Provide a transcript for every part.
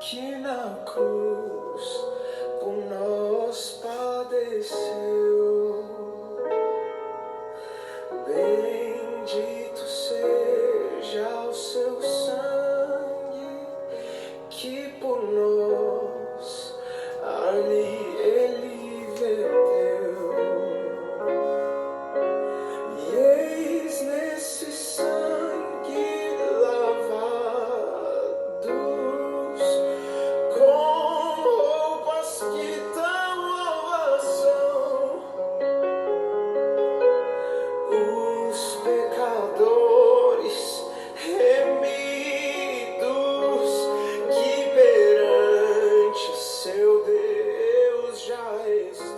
que na cruz por nós padeceu. Bendito seja o seu sangue que por nós ali ele verteu. E eis nesse sangue lavados com roupas que dão salvação, os pecadores remidos que perante seu Deus já estão.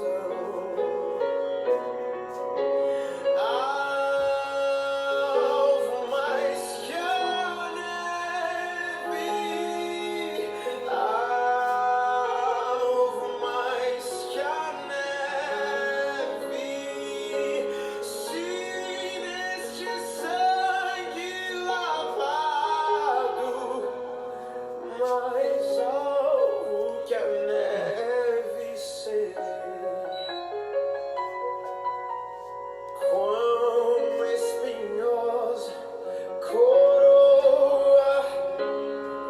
Alvo mais que a neve, alvo mais que a neve, se neste sangue lavado, mais alvo que a neve serei. Quão espinhosa coroa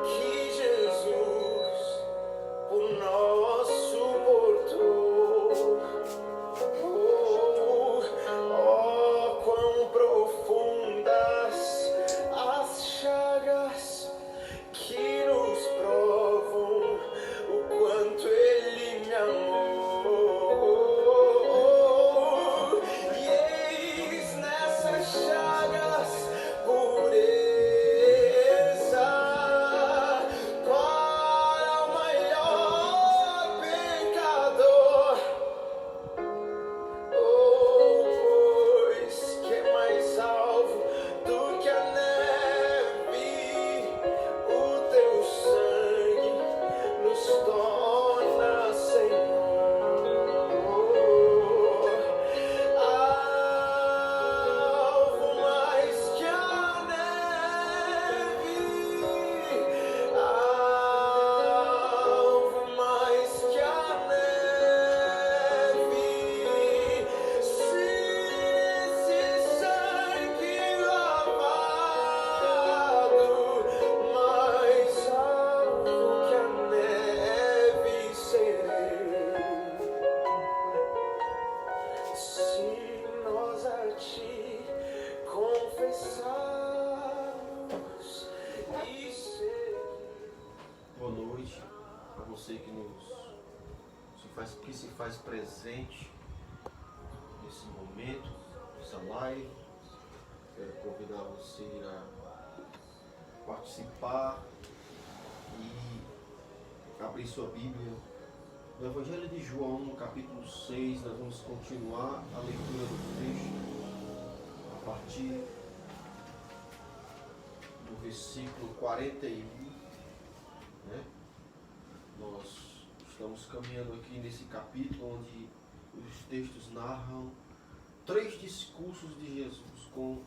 que Jesus por nós suportou. Oh, quão profundas as chagas que nos provam o quanto Ele me amou. E eis nessas chagas pureza para o maior pecador. Oh, pois que é mais alvo do que a neve, o teu sangue nos torna Senhor. Alvo mais que a neve, alvo mais que a neve, se esse sangue lavado, mais alvo que a neve serei. Se nós a ti confessarmos e seguir. Boa noite a você que se faz presente nesse momento, nessa live. Quero convidar você a participar e abrir sua Bíblia. No Evangelho de João, no capítulo 6, nós vamos continuar a leitura do texto a partir do versículo 41. Né? Nós estamos caminhando aqui nesse capítulo onde os textos narram 3 discursos de Jesus com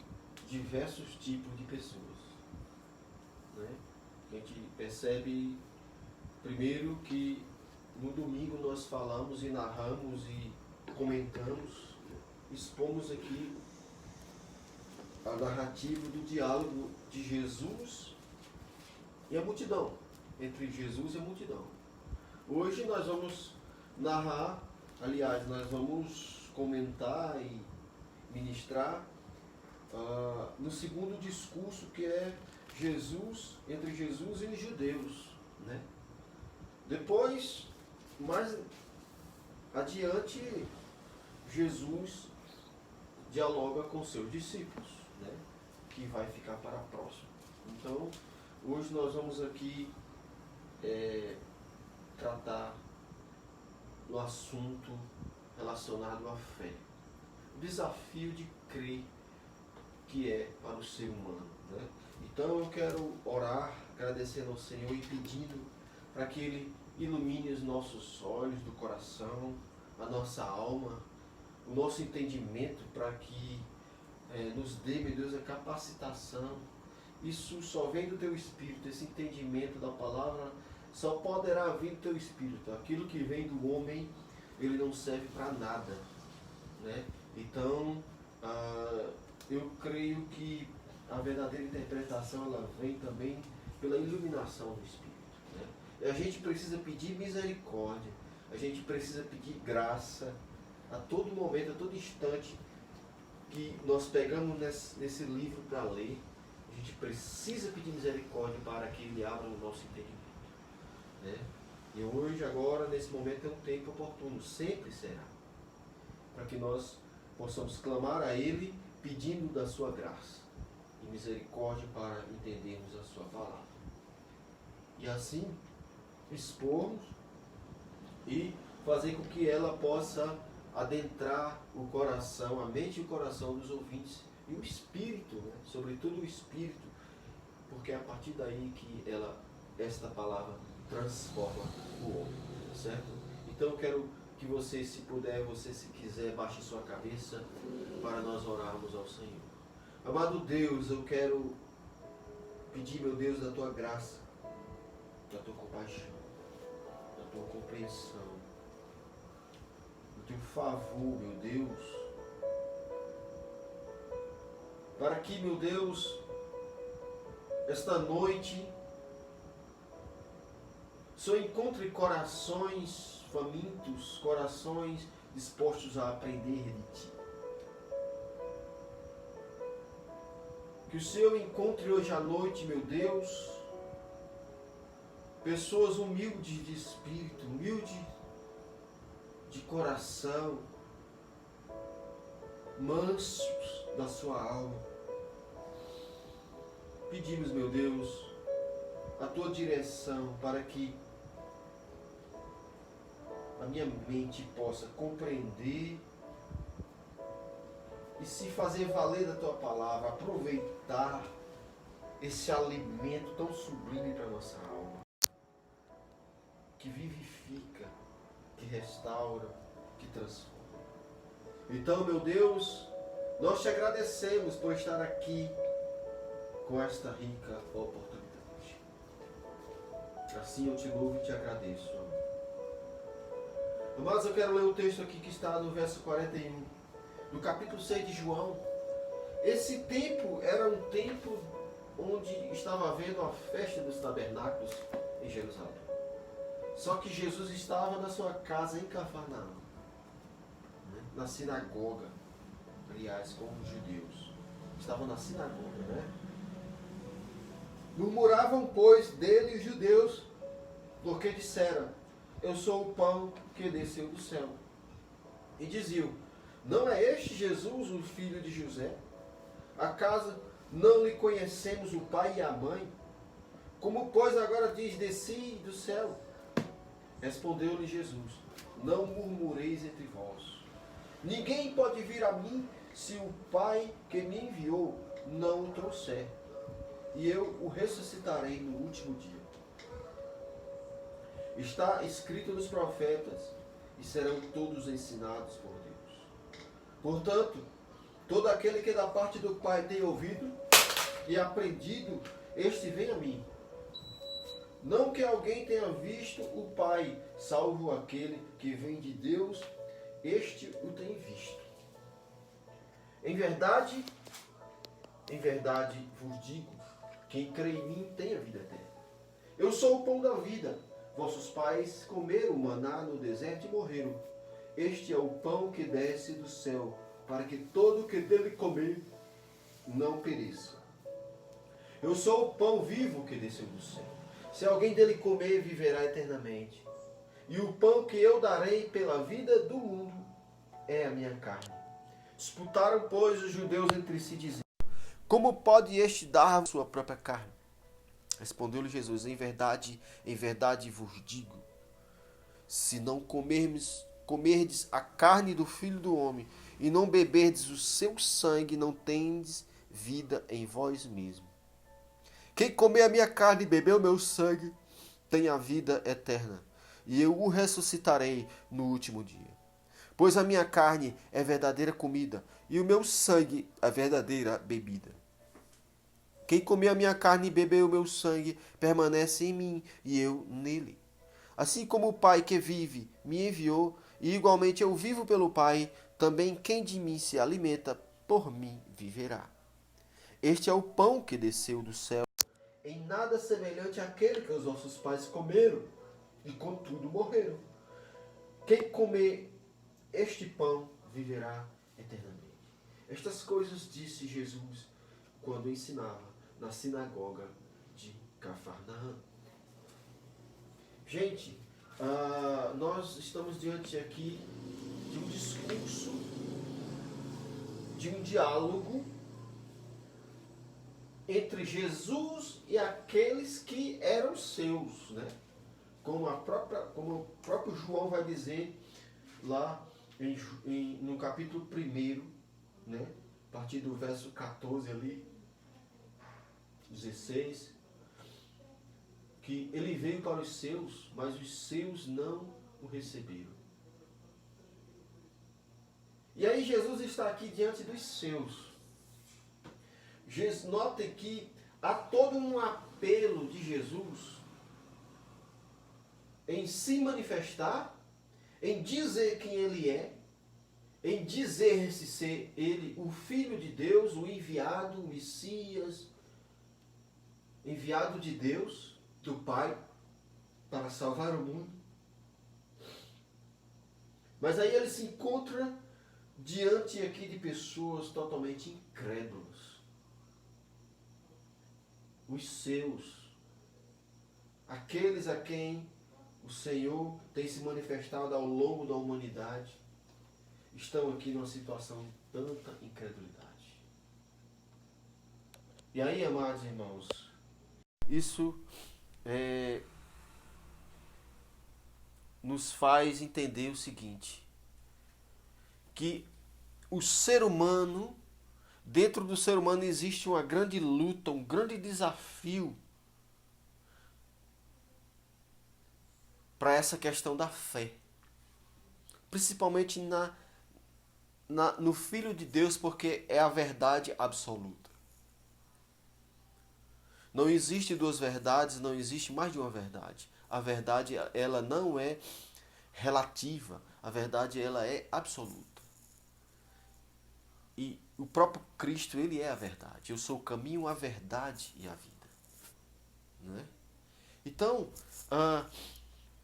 diversos tipos de pessoas. Né? A gente percebe primeiro que no domingo nós falamos e narramos e comentamos, expomos aqui a narrativa do diálogo de Jesus e a multidão, entre Jesus e a multidão. Hoje nós vamos narrar, aliás, nós vamos comentar e ministrar no segundo discurso, que é entre Jesus e os judeus. Né? Depois, mais adiante, Jesus dialoga com seus discípulos, né? Que vai ficar para a próxima. Então, hoje nós vamos aqui tratar do assunto relacionado à fé. O desafio de crer que é para o ser humano. Né? Então eu quero orar, agradecendo ao Senhor e pedindo para que Ele ilumine os nossos olhos do coração, a nossa alma, o nosso entendimento, para que nos dê, meu Deus, a capacitação. Isso só vem do Teu Espírito, esse entendimento da palavra só poderá vir do teu espírito. Aquilo que vem do homem, ele não serve para nada, né? Então, eu creio que a verdadeira interpretação ela vem também pela iluminação do Espírito, né? E a gente precisa pedir misericórdia, a gente precisa pedir graça a todo momento, a todo instante que nós pegamos nesse livro para ler. A gente precisa pedir misericórdia para que Ele abra o nosso entendimento, né? E hoje, agora, nesse momento, é um tempo oportuno, sempre será, para que nós possamos clamar a Ele pedindo da sua graça e misericórdia para entendermos a sua palavra. E assim, expormos e fazer com que ela possa adentrar o coração, a mente e o coração dos ouvintes e o espírito, né? Sobretudo o espírito, porque é a partir daí que esta palavra transforma o homem, certo? Então eu quero que você, se puder, você se quiser, baixe sua cabeça para nós orarmos ao Senhor. Amado Deus, eu quero pedir, meu Deus, da tua graça, da tua compaixão, da tua compreensão, do teu favor, meu Deus, para que, meu Deus, esta noite só encontre corações famintos, corações dispostos a aprender de Ti. Que o Senhor encontre hoje à noite, meu Deus, pessoas humildes de espírito, humildes de coração, mansos da sua alma. Pedimos, meu Deus, a Tua direção para que a minha mente possa compreender e se fazer valer da Tua palavra, aproveitar esse alimento tão sublime para a nossa alma, que vivifica, que restaura, que transforma. Então, meu Deus, nós Te agradecemos por estar aqui com esta rica oportunidade. Assim eu Te louvo e Te agradeço, amém. Mas eu quero ler o texto aqui que está no verso 41, do capítulo 6 de João. Esse tempo era um tempo onde estava havendo a festa dos tabernáculos em Jerusalém. Só que Jesus estava na sua casa em Cafarnaum, né? Na sinagoga, aliás, como os judeus. Estava na sinagoga, né? Murmuravam, pois, dele os judeus, porque disseram: eu sou o pão que desceu do céu. E diziam: não é este Jesus, o filho de José? Acaso não lhe conhecemos o pai e a mãe? Como, pois, agora diz: desci do céu? Respondeu-lhe Jesus: não murmureis entre vós. Ninguém pode vir a mim se o Pai que me enviou não o trouxer, e eu o ressuscitarei no último dia. Está escrito nos profetas, e serão todos ensinados por Deus. Portanto, todo aquele que da parte do Pai tem ouvido e aprendido, este vem a mim. Não que alguém tenha visto o Pai, salvo aquele que vem de Deus, este o tem visto. Em verdade vos digo, quem crê em mim tem a vida eterna. Eu sou o pão da vida. Vossos pais comeram maná no deserto e morreram. Este é o pão que desce do céu, para que todo o que dele comer não pereça. Eu sou o pão vivo que desceu do céu. Se alguém dele comer, viverá eternamente. E o pão que eu darei pela vida do mundo é a minha carne. Disputaram, pois, os judeus entre si, dizendo: como pode este dar sua própria carne? Respondeu-lhe Jesus: em verdade vos digo, se não comerdes a carne do Filho do Homem e não beberdes o seu sangue, não tendes vida em vós mesmos. Quem comer a minha carne e beber o meu sangue tem a vida eterna, e eu o ressuscitarei no último dia. Pois a minha carne é verdadeira comida, e o meu sangue é verdadeira bebida. Quem comer a minha carne e beber o meu sangue permanece em mim e eu nele. Assim como o Pai que vive me enviou, e igualmente eu vivo pelo Pai, também quem de mim se alimenta, por mim viverá. Este é o pão que desceu do céu, em nada semelhante àquele que os nossos pais comeram e contudo morreram. Quem comer este pão viverá eternamente. Estas coisas disse Jesus quando ensinava na sinagoga de Cafarnaum. Gente, nós estamos diante aqui de um discurso, de um diálogo entre Jesus e aqueles que eram seus, né? Como o próprio João vai dizer lá no capítulo 1, né? A partir do verso 14 ali, 16, que ele veio para os seus, mas os seus não o receberam. E aí Jesus está aqui diante dos seus. Notem que há todo um apelo de Jesus em se manifestar, em dizer quem ele é, em dizer-se ser ele o Filho de Deus, o enviado, o Messias, enviado de Deus, do Pai, para salvar o mundo. Mas aí ele se encontra diante aqui de pessoas totalmente incrédulas. Os seus, aqueles a quem o Senhor tem se manifestado ao longo da humanidade, estão aqui numa situação de tanta incredulidade. E aí, amados irmãos, isso nos faz entender o seguinte, que o ser humano, dentro do ser humano existe uma grande luta, um grande desafio para essa questão da fé. Principalmente no Filho de Deus, porque é a verdade absoluta. Não existe duas verdades, não existe mais de uma verdade. A verdade, ela não é relativa, a verdade, ela é absoluta. E o próprio Cristo, ele é a verdade. Eu sou o caminho, a verdade e a vida. Não é? Então,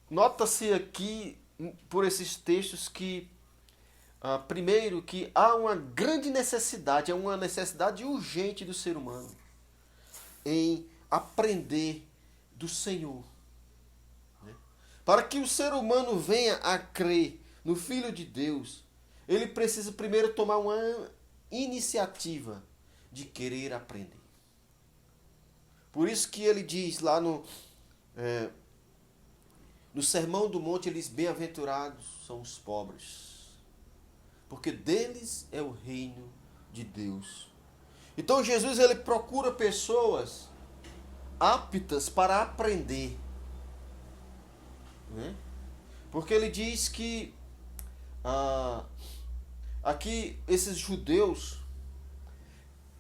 nota-se aqui, por esses textos, que, primeiro, que há uma grande necessidade, é uma necessidade urgente do ser humano em aprender do Senhor. Né? Para que o ser humano venha a crer no Filho de Deus, ele precisa primeiro tomar uma iniciativa de querer aprender. Por isso que ele diz lá no Sermão do Monte, ele diz, bem-aventurados são os pobres, porque deles é o reino de Deus. Então Jesus, ele procura pessoas aptas para aprender. Né? Porque ele diz que aqui esses judeus,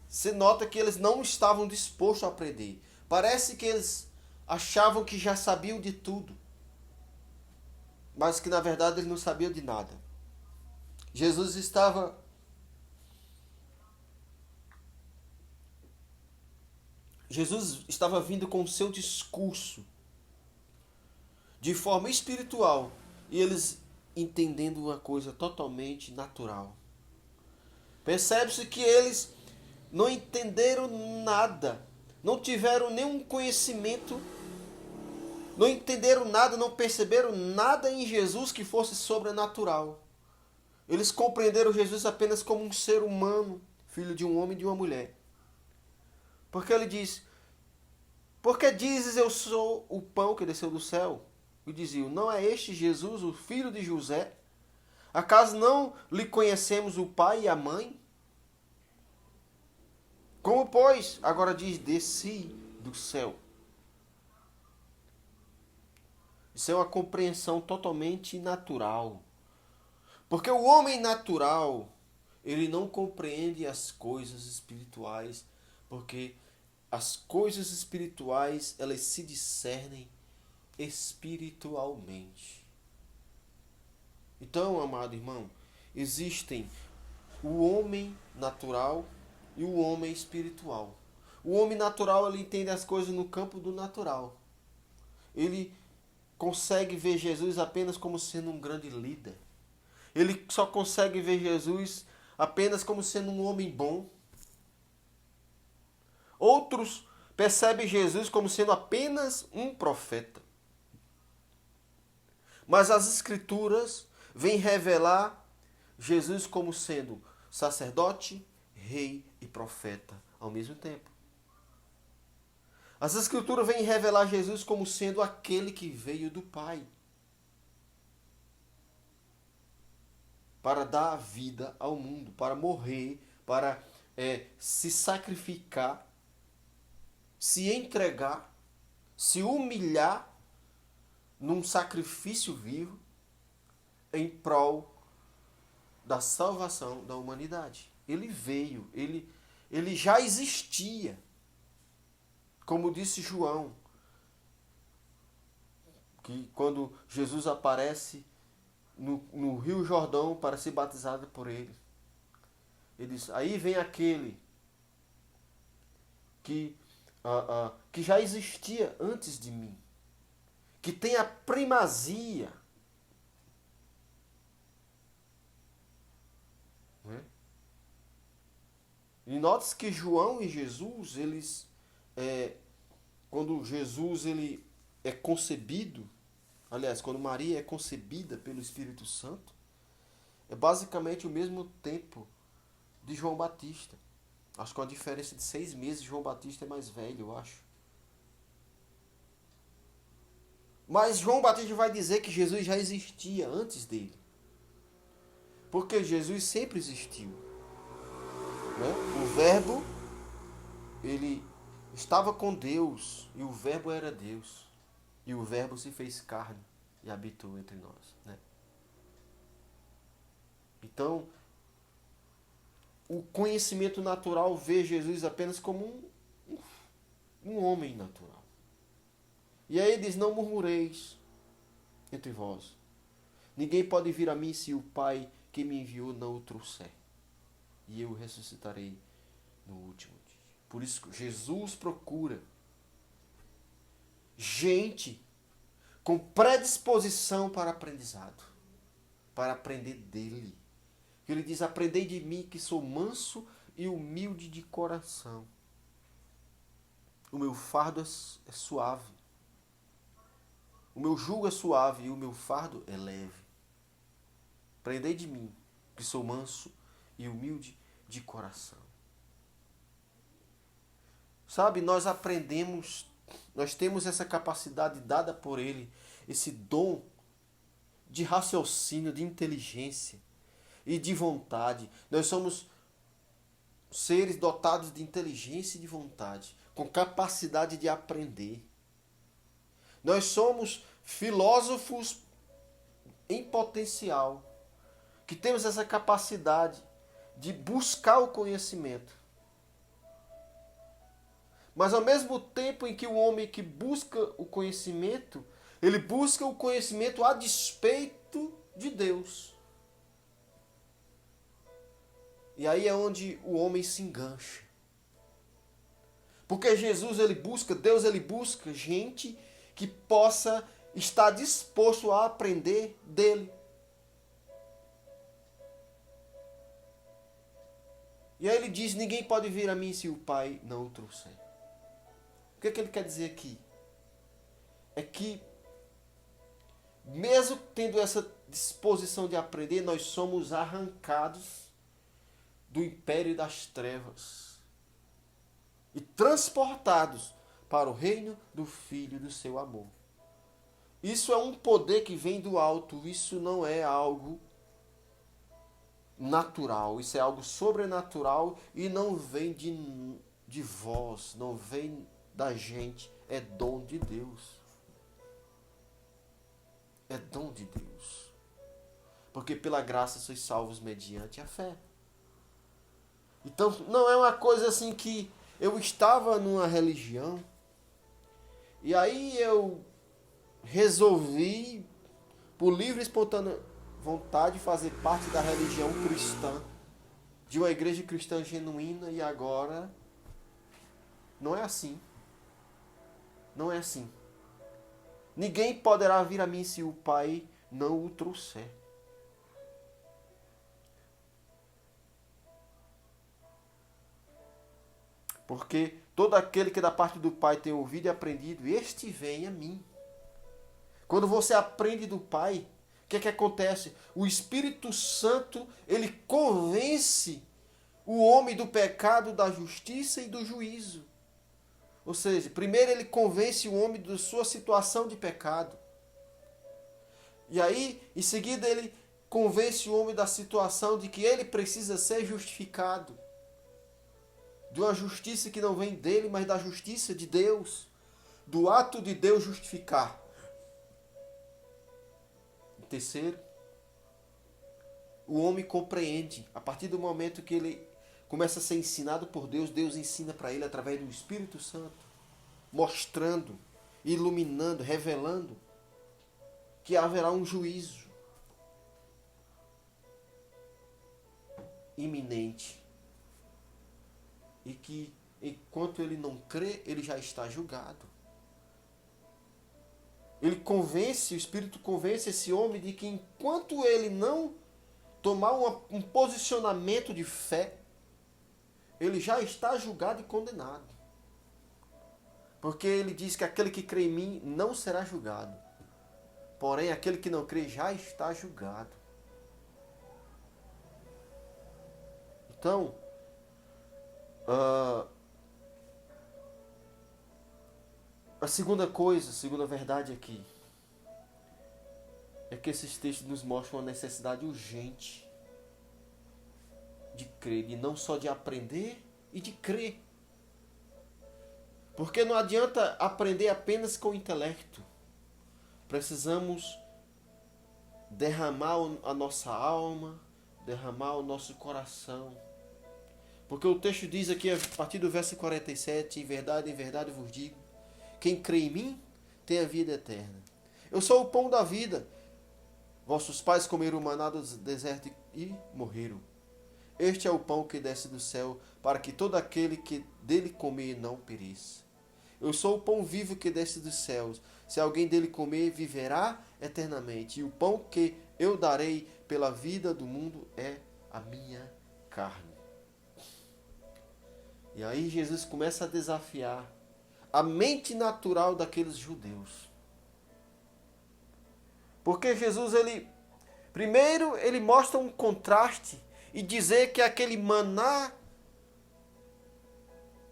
você nota que eles não estavam dispostos a aprender. Parece que eles achavam que já sabiam de tudo, mas que na verdade eles não sabiam de nada. Jesus estava vindo com o seu discurso de forma espiritual e eles entendendo uma coisa totalmente natural. Percebe-se que eles não entenderam nada, não tiveram nenhum conhecimento, não entenderam nada, não perceberam nada em Jesus que fosse sobrenatural. Eles compreenderam Jesus apenas como um ser humano, filho de um homem e de uma mulher. Porque ele diz, porque dizes eu sou o pão que desceu do céu? E diziam, não é este Jesus, o filho de José? Acaso não lhe conhecemos o pai e a mãe? Como, pois, agora diz, desci do céu? Isso é uma compreensão totalmente natural. Porque o homem natural, ele não compreende as coisas espirituais, porque as coisas espirituais, elas se discernem espiritualmente. Então, amado irmão, existem o homem natural e o homem espiritual. O homem natural, ele entende as coisas no campo do natural. Ele consegue ver Jesus apenas como sendo um grande líder. Ele só consegue ver Jesus apenas como sendo um homem bom. Outros percebem Jesus como sendo apenas um profeta. Mas as Escrituras vêm revelar Jesus como sendo sacerdote, rei e profeta ao mesmo tempo. As Escrituras vêm revelar Jesus como sendo aquele que veio do Pai para dar vida ao mundo, para morrer, para se sacrificar, se entregar, se humilhar num sacrifício vivo em prol da salvação da humanidade. Ele veio, ele já existia. Como disse João, que quando Jesus aparece no Rio Jordão para ser batizado por ele, ele diz, aí vem aquele que já existia antes de mim, que tem a primazia. Não é? E note que João e Jesus, eles, quando Jesus ele é concebido, aliás, quando Maria é concebida pelo Espírito Santo, é basicamente o mesmo tempo de João Batista. Acho que com a diferença de 6 meses, João Batista é mais velho, eu acho. Mas João Batista vai dizer que Jesus já existia antes dele. Porque Jesus sempre existiu. Né? O Verbo, ele estava com Deus, e o Verbo era Deus. E o Verbo se fez carne e habitou entre nós. Né? Então, o conhecimento natural vê Jesus apenas como um homem natural. E aí ele diz, não murmureis entre vós. Ninguém pode vir a mim se o Pai que me enviou não o trouxer. E eu o ressuscitarei no último dia. Por isso que Jesus procura gente com predisposição para aprendizado, para aprender dele. Ele diz, aprendei de mim que sou manso e humilde de coração. O meu fardo é suave. O meu jugo é suave e o meu fardo é leve. Aprendei de mim que sou manso e humilde de coração. Sabe, nós aprendemos, nós temos essa capacidade dada por ele, esse dom de raciocínio, de inteligência e de vontade. Nós somos seres dotados de inteligência e de vontade, com capacidade de aprender. Nós somos filósofos em potencial, que temos essa capacidade de buscar o conhecimento. Mas ao mesmo tempo em que o homem que busca o conhecimento, ele busca o conhecimento a despeito de Deus. E aí é onde o homem se engancha. Porque Jesus ele busca, Deus ele busca gente que possa estar disposto a aprender dele. E aí ele diz, ninguém pode vir a mim se o Pai não o trouxer. O que ele quer dizer aqui? É que, mesmo tendo essa disposição de aprender, nós somos arrancados do império das trevas e transportados para o reino do Filho do seu amor. Isso é um poder que vem do alto, isso não é algo natural, isso é algo sobrenatural e não vem de vós, não vem da gente, é dom de Deus. É dom de Deus. Porque pela graça sois salvos mediante a fé. Então não é uma coisa assim que eu estava numa religião e aí eu resolvi, por livre e espontânea vontade, fazer parte da religião cristã, de uma igreja cristã genuína, e agora não é assim. Não é assim. Ninguém poderá vir a mim se o Pai não o trouxer. Porque todo aquele que da parte do Pai tem ouvido e aprendido, este vem a mim. Quando você aprende do Pai, o que é que acontece? O Espírito Santo, ele convence o homem do pecado, da justiça e do juízo. Ou seja, primeiro ele convence o homem da sua situação de pecado. E aí, em seguida, ele convence o homem da situação de que ele precisa ser justificado. De uma justiça que não vem dele, mas da justiça de Deus. Do ato de Deus justificar. E terceiro, o homem compreende. A partir do momento que ele começa a ser ensinado por Deus, Deus ensina para ele através do Espírito Santo, mostrando, iluminando, revelando que haverá um juízo iminente. E que, enquanto ele não crê, ele já está julgado. Ele convence, o Espírito convence esse homem de que enquanto ele não tomar um posicionamento de fé, ele já está julgado e condenado. Porque ele diz que aquele que crê em mim não será julgado. Porém, aquele que não crê já está julgado. Então, a segunda coisa, a segunda verdade aqui, é que esses textos nos mostram uma necessidade urgente de crer, e não só de aprender e de crer. Porque não adianta aprender apenas com o intelecto. Precisamos derramar a nossa alma, derramar o nosso coração. Porque o texto diz aqui, a partir do verso 47, em verdade vos digo, quem crê em mim tem a vida eterna. Eu sou o pão da vida. Vossos pais comeram maná do deserto e morreram. Este é o pão que desce do céu, para que todo aquele que dele comer não pereça. Eu sou o pão vivo que desce dos céus. Se alguém dele comer, viverá eternamente. E o pão que eu darei pela vida do mundo é a minha carne. E aí Jesus começa a desafiar a mente natural daqueles judeus. Porque Jesus, primeiro, ele mostra um contraste e dizer que aquele maná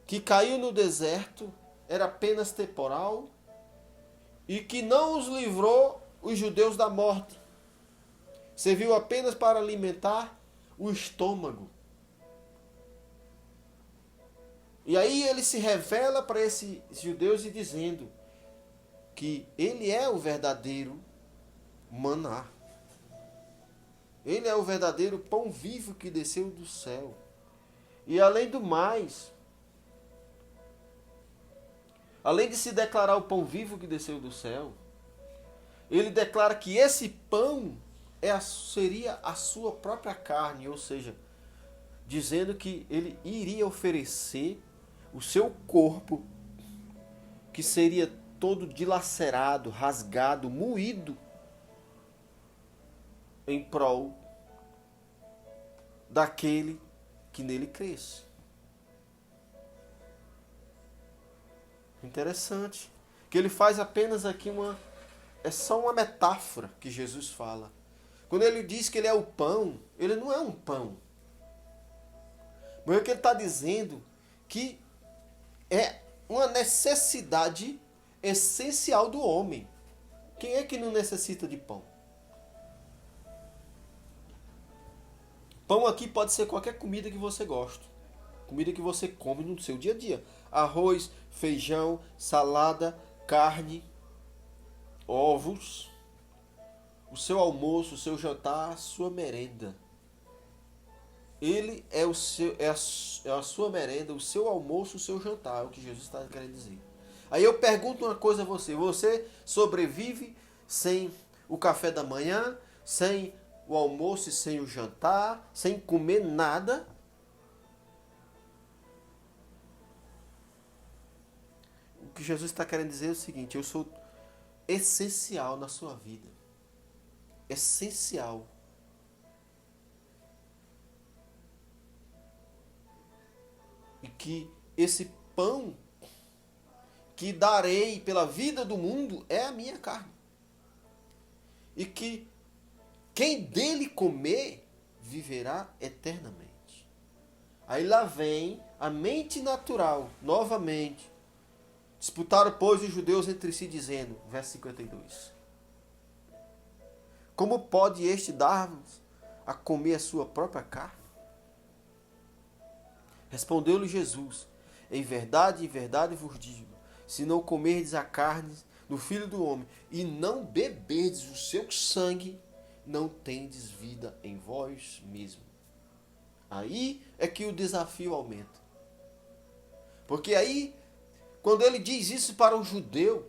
que caiu no deserto era apenas temporal e que não os livrou os judeus da morte. Serviu apenas para alimentar o estômago. E aí ele se revela para esses judeus e dizendo que ele é o verdadeiro maná. Ele é o verdadeiro pão vivo que desceu do céu. E além do mais, além de se declarar o pão vivo que desceu do céu, ele declara que esse pão seria a sua própria carne, ou seja, dizendo que ele iria oferecer o seu corpo, que seria todo dilacerado, rasgado, moído, em prol daquele que nele cresce. Interessante. Que ele faz apenas aqui é só uma metáfora que Jesus fala. Quando ele diz que ele é o pão, ele não é um pão. Mas o que ele está dizendo que é uma necessidade essencial do homem. Quem é que não necessita de pão? Pão aqui pode ser qualquer comida que você gosta. Comida que você come no seu dia a dia. Arroz, feijão, salada, carne, ovos, o seu almoço, o seu jantar, a sua merenda. ele é a sua merenda, o seu almoço, o seu jantar, é o que Jesus está querendo dizer. Aí eu pergunto uma coisa a você: você sobrevive sem o café da manhã, sem o almoço e sem o jantar, sem comer nada? O que Jesus está querendo dizer é o seguinte: eu sou essencial na sua vida. Essencial. E que esse pão que darei pela vida do mundo é a minha carne. E que quem dele comer viverá eternamente. Aí lá vem a mente natural, novamente. Disputaram, pois, os judeus entre si, dizendo, verso 52. Como pode este dar-vos a comer a sua própria carne? Respondeu-lhe Jesus, em verdade vos digo, se não comerdes a carne do Filho do Homem e não beberdes o seu sangue, não tendes vida em vós mesmo. Aí é que o desafio aumenta. Porque aí, quando ele diz isso para um judeu,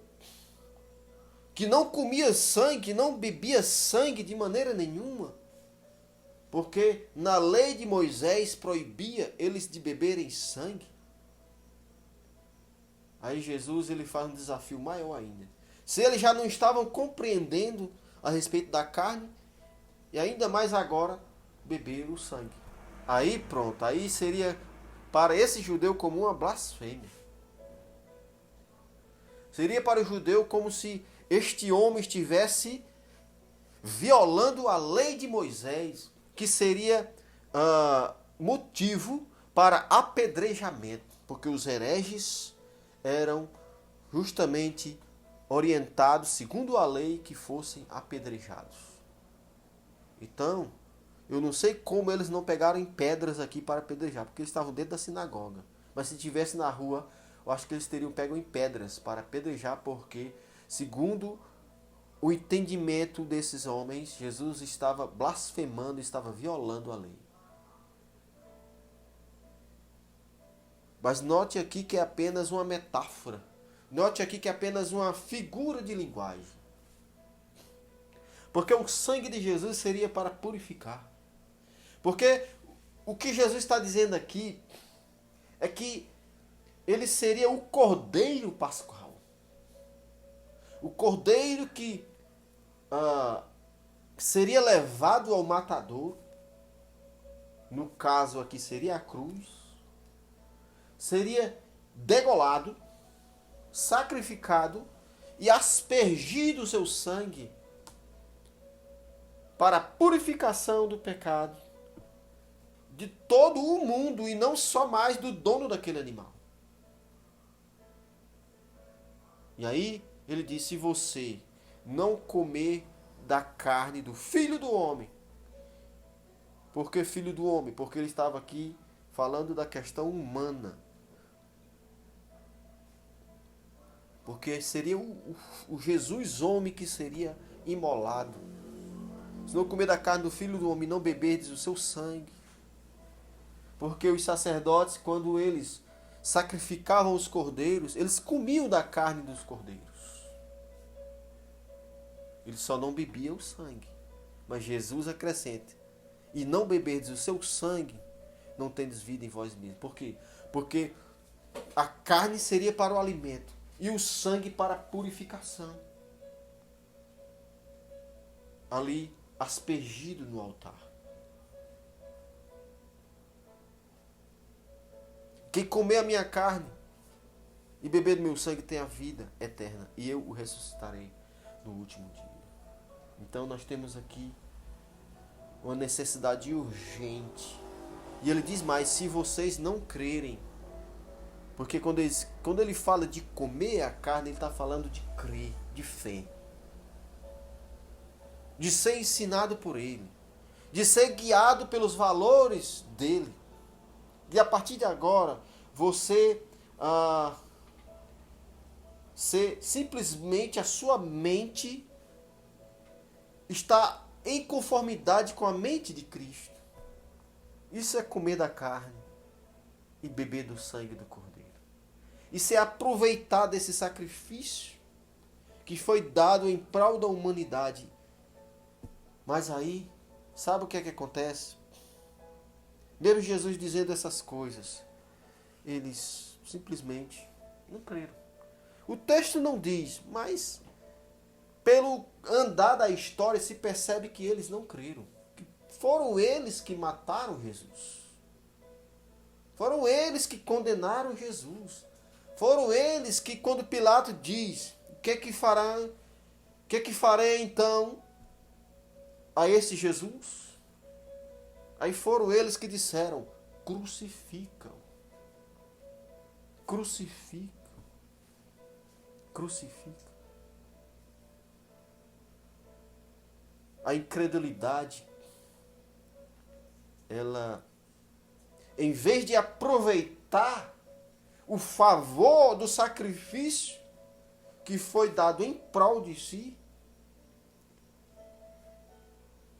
que não comia sangue, não bebia sangue de maneira nenhuma, porque na lei de Moisés proibia eles de beberem sangue. Aí Jesus ele faz um desafio maior ainda. Se eles já não estavam compreendendo a respeito da carne, e ainda mais agora, beber o sangue. Aí pronto, aí seria para esse judeu como uma blasfêmia. Seria para o judeu como se este homem estivesse violando a lei de Moisés, que seria motivo para apedrejamento, porque os hereges eram justamente orientados, segundo a lei, que fossem apedrejados. Então, eu não sei como eles não pegaram em pedras aqui para apedrejar, porque eles estavam dentro da sinagoga. Mas se estivesse na rua, eu acho que eles teriam pego em pedras para apedrejar, porque, segundo o entendimento desses homens, Jesus estava blasfemando, estava violando a lei. Mas note aqui que é apenas uma metáfora. Note aqui que é apenas uma figura de linguagem. Porque o sangue de Jesus seria para purificar. Porque o que Jesus está dizendo aqui é que ele seria o Cordeiro Pascual. O Cordeiro que seria levado ao matador. No caso aqui seria a cruz. Seria degolado, sacrificado e aspergido o seu sangue para a purificação do pecado de todo o mundo e não só mais do dono daquele animal. E aí ele diz: se você não comer da carne do Filho do Homem. Por que Filho do Homem? Porque ele estava aqui falando da questão humana. Porque seria o Jesus homem que seria imolado. Se não comer da carne do Filho do Homem, não beberdes o seu sangue. Porque os sacerdotes, quando eles sacrificavam os cordeiros, eles comiam da carne dos cordeiros. Eles só não bebiam o sangue. Mas Jesus acrescenta: e não beberdes o seu sangue, não tendes vida em vós mesmos. Por quê? Porque a carne seria para o alimento e o sangue para a purificação. Ali, aspergido no altar. Quem comer a minha carne e beber do meu sangue tem a vida eterna, e eu o ressuscitarei no último dia. Então nós temos aqui uma necessidade urgente. E ele diz mais: se vocês não crerem. Porque quando ele fala de comer a carne, ele está falando de crer, de fé. De ser ensinado por ele. De ser guiado pelos valores dele. E a partir de agora, você ser simplesmente a sua mente está em conformidade com a mente de Cristo. Isso é comer da carne e beber do sangue do Cordeiro. Isso é aproveitar desse sacrifício que foi dado em prol da humanidade. Mas aí, sabe o que é que acontece? Mesmo Jesus dizendo essas coisas, eles simplesmente não creram. O texto não diz, mas pelo andar da história se percebe que eles não creram. Que foram eles que mataram Jesus. Foram eles que condenaram Jesus. Foram eles que, quando Pilato diz, o que que farei então a esse Jesus? Aí foram eles que disseram, crucificam. Crucificam. Crucificam. A incredulidade, ela, em vez de aproveitar o favor do sacrifício que foi dado em prol de si,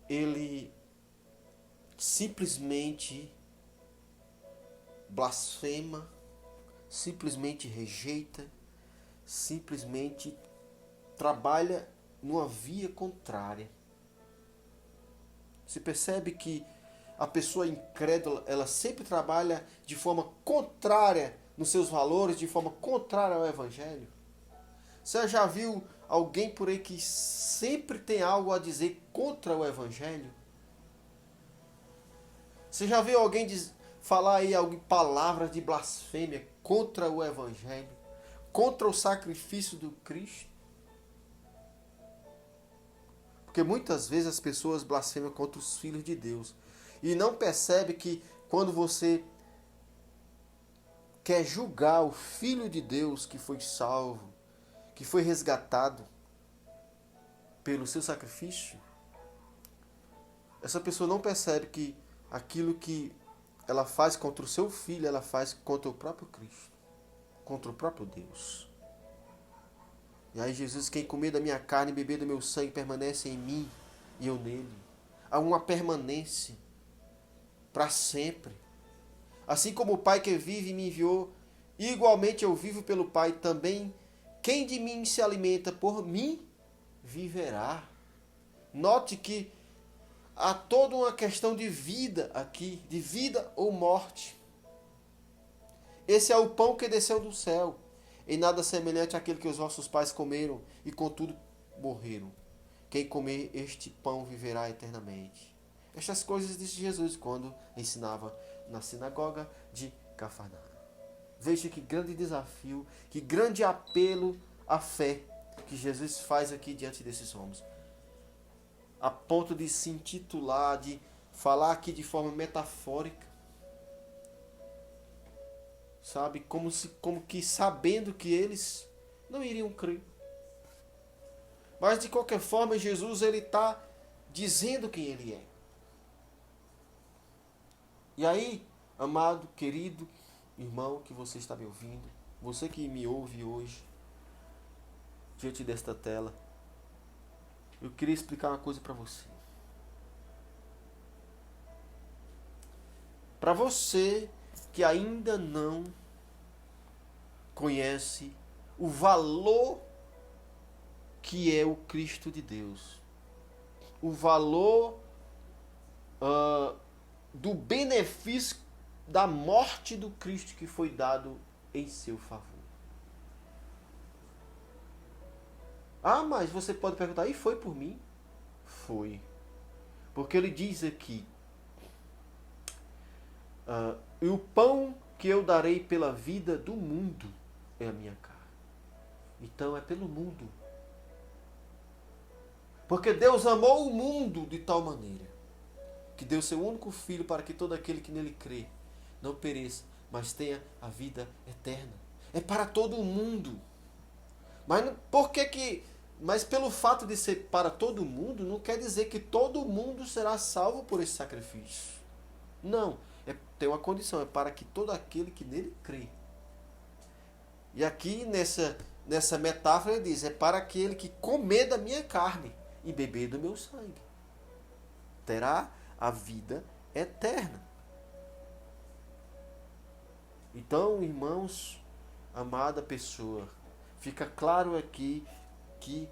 ele simplesmente blasfema, simplesmente rejeita, simplesmente trabalha numa via contrária. Se percebe que a pessoa incrédula, ela sempre trabalha de forma contrária nos seus valores, de forma contrária ao Evangelho. Você já viu alguém por aí que sempre tem algo a dizer contra o Evangelho? Você já viu alguém falar aí palavras de blasfêmia contra o Evangelho? Contra o sacrifício do Cristo? Porque muitas vezes as pessoas blasfemam contra os filhos de Deus. E não percebe que quando você quer julgar o Filho de Deus que foi salvo, que foi resgatado pelo seu sacrifício, essa pessoa não percebe que aquilo que ela faz contra o seu filho, ela faz contra o próprio Cristo, contra o próprio Deus. E aí Jesus, quem comer da minha carne e beber do meu sangue permanece em mim e eu nele. Há uma permanência para sempre. Assim como o Pai que vive e me enviou, igualmente eu vivo pelo Pai também. Quem de mim se alimenta por mim, viverá. Note que há toda uma questão de vida aqui, de vida ou morte. Esse é o pão que desceu do céu, em nada semelhante àquele que os vossos pais comeram e contudo morreram. Quem comer este pão viverá eternamente. Estas coisas disse Jesus quando ensinava na sinagoga de Cafarnaum. Veja que grande desafio, que grande apelo à fé que Jesus faz aqui diante desses homens. A ponto de se intitular, de falar aqui de forma metafórica. Sabe, como que sabendo que eles não iriam crer. Mas de qualquer forma, Jesus ele está dizendo quem ele é. E aí, amado, querido irmão que você está me ouvindo, você que me ouve hoje, diante desta tela, eu queria explicar uma coisa para você. Para você que ainda não conhece o valor que é o Cristo de Deus, o valor do benefício da morte do Cristo que foi dado em seu favor. Ah, mas você pode perguntar, e foi por mim? Foi. Porque ele diz aqui, e o pão que eu darei pela vida do mundo é a minha carne. Então é pelo mundo. Porque Deus amou o mundo de tal maneira que deu seu único filho para que todo aquele que nele crê não pereça, mas tenha a vida eterna. É para todo o mundo. Mas pelo fato de ser para todo mundo, não quer dizer que todo mundo será salvo por esse sacrifício. Não. Tem uma condição, é para que todo aquele que nele crê. E aqui nessa metáfora ele diz, é para aquele que comer da minha carne e beber do meu sangue. Terá a vida eterna. Então, irmãos, amada pessoa, fica claro aqui que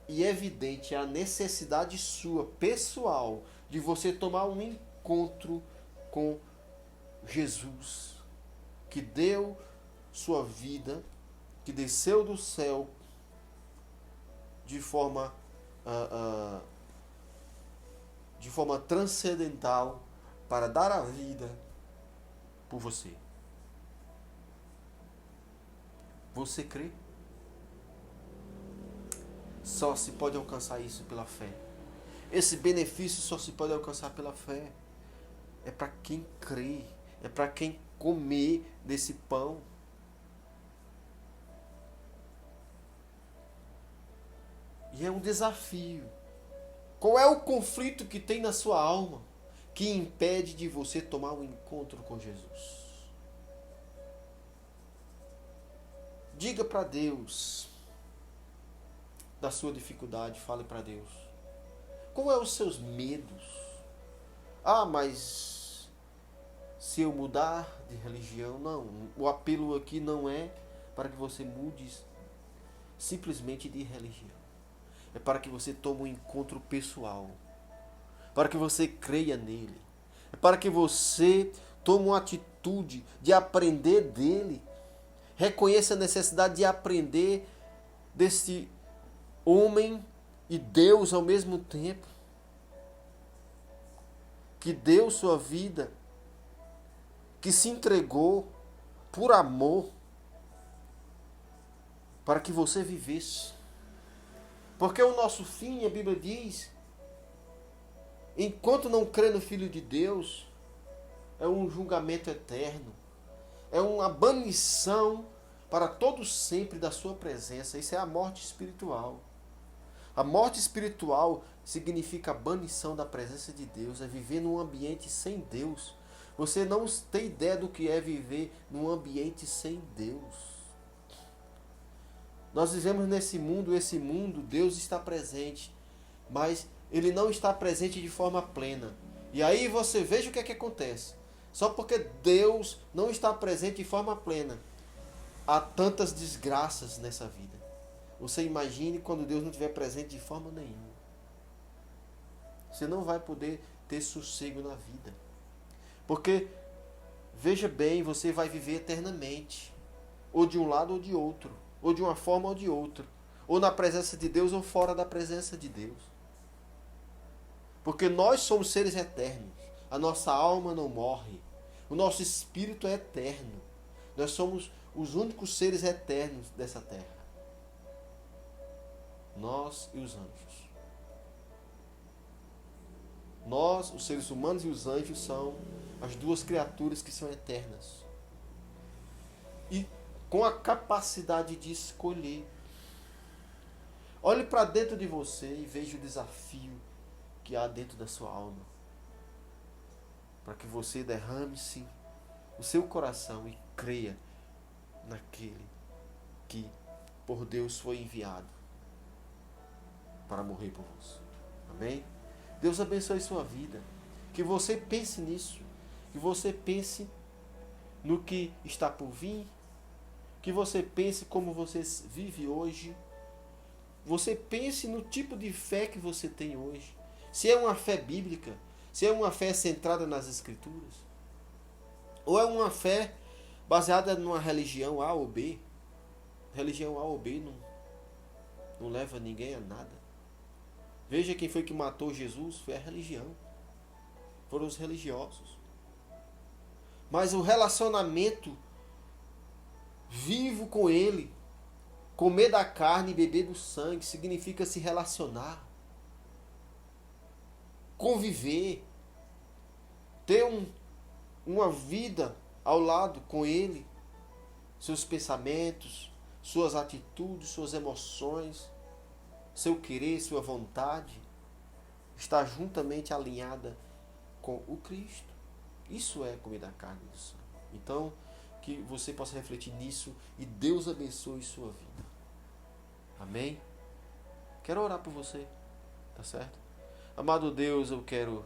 e evidente a necessidade sua, pessoal, de você tomar um encontro com Jesus, que deu sua vida, que desceu do céu de forma transcendental para dar a vida por você. Você crê? Só se pode alcançar isso pela fé. Esse benefício só se pode alcançar pela fé. É para quem crê, é para quem comer desse pão. E é um desafio. Qual é o conflito que tem na sua alma que impede de você tomar um encontro com Jesus? Diga para Deus da sua dificuldade, fale para Deus. Qual é os seus medos? Ah, mas se eu mudar de religião, não. O apelo aqui não é para que você mude simplesmente de religião. É para que você tome um encontro pessoal. Para que você creia nele. É para que você tome uma atitude de aprender dele. Reconheça a necessidade de aprender desse homem e Deus ao mesmo tempo. Que deu sua vida, que se entregou por amor para que você vivesse. Porque o nosso fim, a Bíblia diz, enquanto não crê no Filho de Deus, é um julgamento eterno, é uma banição para todo sempre da sua presença. Isso é a morte espiritual. A morte espiritual significa a banição da presença de Deus, é viver num ambiente sem Deus. Você não tem ideia do que é viver num ambiente sem Deus. Nós vivemos nesse mundo, esse mundo, Deus está presente, mas Ele não está presente de forma plena. E aí você veja o que é que acontece. Só porque Deus não está presente de forma plena, há tantas desgraças nessa vida. Você imagine quando Deus não estiver presente de forma nenhuma. Você não vai poder ter sossego na vida. Porque, veja bem, você vai viver eternamente. Ou de um lado ou de outro. Ou de uma forma ou de outra. Ou na presença de Deus ou fora da presença de Deus. Porque nós somos seres eternos. A nossa alma não morre. O nosso espírito é eterno. Nós somos os únicos seres eternos dessa terra. Nós e os anjos. Nós, os seres humanos e os anjos, são as duas criaturas que são eternas. E com a capacidade de escolher. Olhe para dentro de você e veja o desafio que há dentro da sua alma. Para que você derrame-se o seu coração e creia naquele que por Deus foi enviado para morrer por você. Amém? Deus abençoe sua vida. Que você pense nisso. Que você pense no que está por vir. Que você pense como você vive hoje. Você pense no tipo de fé que você tem hoje. Se é uma fé bíblica. Se é uma fé centrada nas Escrituras. Ou é uma fé baseada numa religião A ou B. Religião A ou B não leva ninguém a nada. Veja quem foi que matou Jesus. Foi a religião. Foram os religiosos. Mas o relacionamento vivo com Ele, comer da carne e beber do sangue, significa se relacionar, conviver, ter uma vida ao lado com Ele, seus pensamentos, suas atitudes, suas emoções, seu querer, sua vontade, está juntamente alinhada com o Cristo. Isso é comer da carne e do sangue. Então, que você possa refletir nisso e Deus abençoe sua vida. Amém? Quero orar por você, tá certo? Amado Deus, eu quero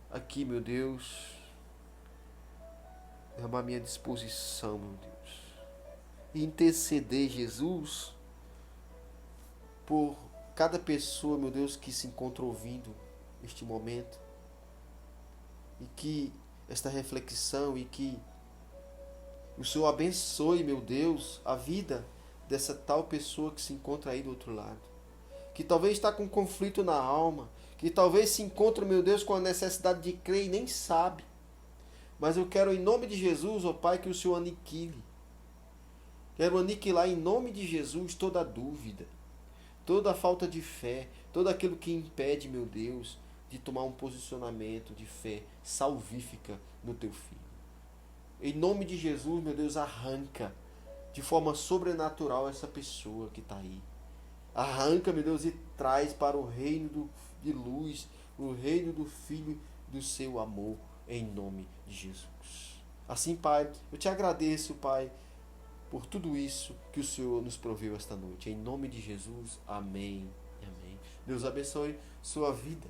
aqui, meu Deus, derramar minha disposição, meu Deus. E interceder, Jesus, por cada pessoa, meu Deus, que se encontra ouvindo este momento. E que esta reflexão e que o Senhor abençoe, meu Deus, a vida dessa tal pessoa que se encontra aí do outro lado. Que talvez está com conflito na alma. Que talvez se encontre, meu Deus, com a necessidade de crer e nem sabe. Mas eu quero, em nome de Jesus, ó Pai, que o Senhor aniquile. Quero aniquilar, em nome de Jesus, toda dúvida, toda falta de fé, todo aquilo que impede, meu Deus, de tomar um posicionamento de fé salvífica no Teu Filho. Em nome de Jesus, meu Deus, arranca de forma sobrenatural essa pessoa que está aí. Arranca, meu Deus, e traz para o reino de luz, o reino do Filho do Seu amor, em nome de Jesus. Assim, Pai, eu te agradeço, Pai, por tudo isso que o Senhor nos proveu esta noite. Em nome de Jesus, amém. Amém. Deus abençoe sua vida.